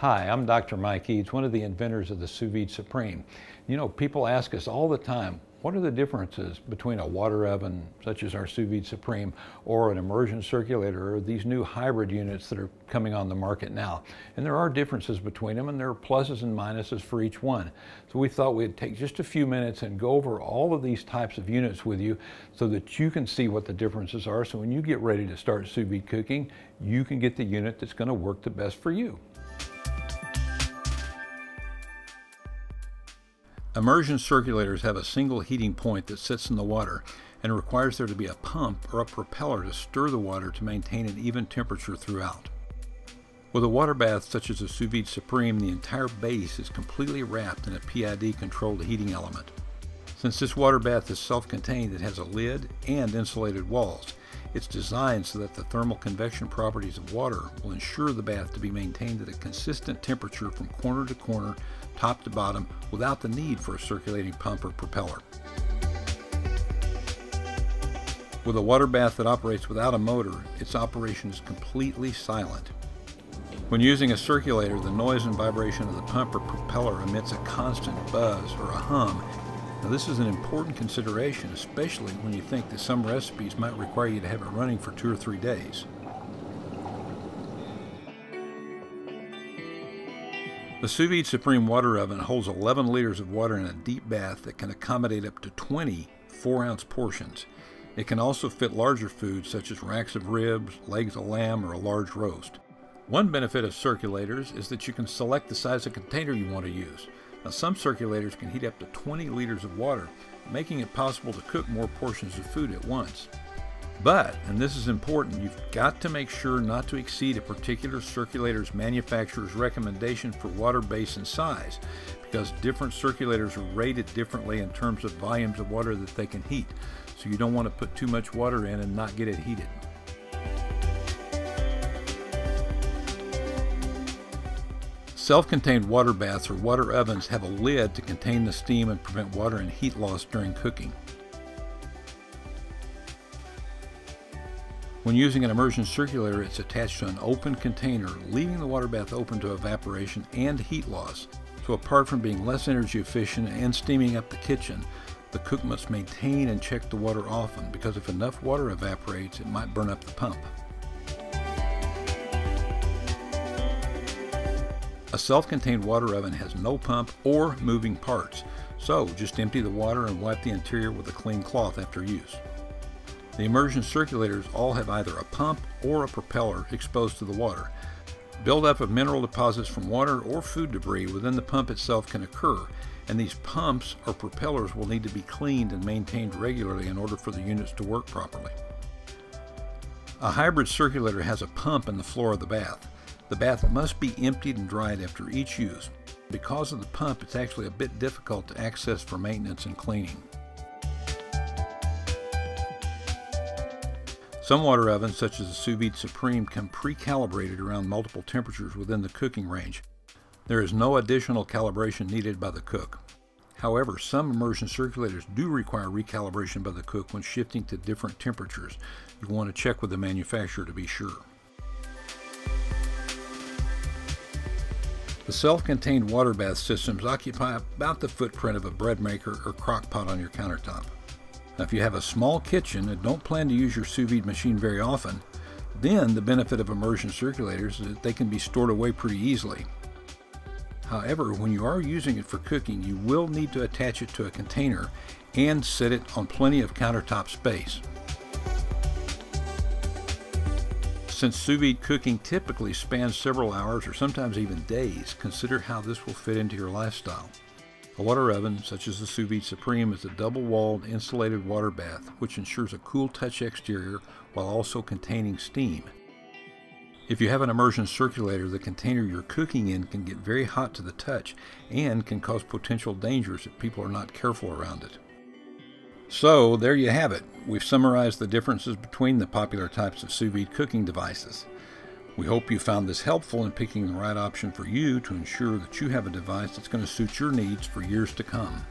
Hi, I'm Dr. Mike Eads, one of the inventors of the Sous Vide Supreme. You know, people ask us all the time, what are the differences between a water oven, such as our Sous Vide Supreme, or an immersion circulator, or these new hybrid units that are coming on the market now? And there are differences between them, and there are pluses and minuses for each one. So we thought we'd take just a few minutes and go over all of these types of units with you so that you can see what the differences are. So when you get ready to start sous vide cooking, you can get the unit that's going to work the best for you. Immersion circulators have a single heating point that sits in the water and requires there to be a pump or a propeller to stir the water to maintain an even temperature throughout. With a water bath such as a Sous Vide Supreme, the entire base is completely wrapped in a PID-controlled heating element. Since this water bath is self-contained, it has a lid and insulated walls. It's designed so that the thermal convection properties of water will ensure the bath to be maintained at a consistent temperature from corner to corner, top to bottom, without the need for a circulating pump or propeller. With a water bath that operates without a motor, its operation is completely silent. When using a circulator, the noise and vibration of the pump or propeller emits a constant buzz or a hum. Now, this is an important consideration, especially when you think that some recipes might require you to have it running for 2 or 3 days. The Sous Vide Supreme water oven holds 11 liters of water in a deep bath that can accommodate up to 20 4-ounce portions. It can also fit larger foods such as racks of ribs, legs of lamb, or a large roast. One benefit of circulators is that you can select the size of container you want to use. Now, some circulators can heat up to 20 liters of water, making it possible to cook more portions of food at once. But, and this is important, you've got to make sure not to exceed a particular circulator's manufacturer's recommendation for water base and size, because different circulators are rated differently in terms of volumes of water that they can heat. So you don't want to put too much water in and not get it heated. Self-contained water baths or water ovens have a lid to contain the steam and prevent water and heat loss during cooking. When using an immersion circulator, it's attached to an open container, leaving the water bath open to evaporation and heat loss. So apart from being less energy efficient and steaming up the kitchen, the cook must maintain and check the water often, because if enough water evaporates, it might burn up the pump. A self-contained water oven has no pump or moving parts, so just empty the water and wipe the interior with a clean cloth after use. The immersion circulators all have either a pump or a propeller exposed to the water. Buildup of mineral deposits from water or food debris within the pump itself can occur, and these pumps or propellers will need to be cleaned and maintained regularly in order for the units to work properly. A hybrid circulator has a pump in the floor of the bath. The bath must be emptied and dried after each use. Because of the pump, it's actually a bit difficult to access for maintenance and cleaning. Some water ovens, such as the Sous Vide Supreme, come pre-calibrated around multiple temperatures within the cooking range. There is no additional calibration needed by the cook. However, some immersion circulators do require recalibration by the cook when shifting to different temperatures. You want to check with the manufacturer to be sure. The self-contained water bath systems occupy about the footprint of a bread maker or crock pot on your countertop. Now, if you have a small kitchen and don't plan to use your sous vide machine very often, then the benefit of immersion circulators is that they can be stored away pretty easily. However, when you are using it for cooking, you will need to attach it to a container and set it on plenty of countertop space. Since sous vide cooking typically spans several hours or sometimes even days, consider how this will fit into your lifestyle. A water oven, such as the Sous Vide Supreme, is a double-walled insulated water bath, which ensures a cool touch exterior while also containing steam. If you have an immersion circulator, the container you're cooking in can get very hot to the touch and can cause potential dangers if people are not careful around it. So there you have it. We've summarized the differences between the popular types of sous vide cooking devices. We hope you found this helpful in picking the right option for you to ensure that you have a device that's going to suit your needs for years to come.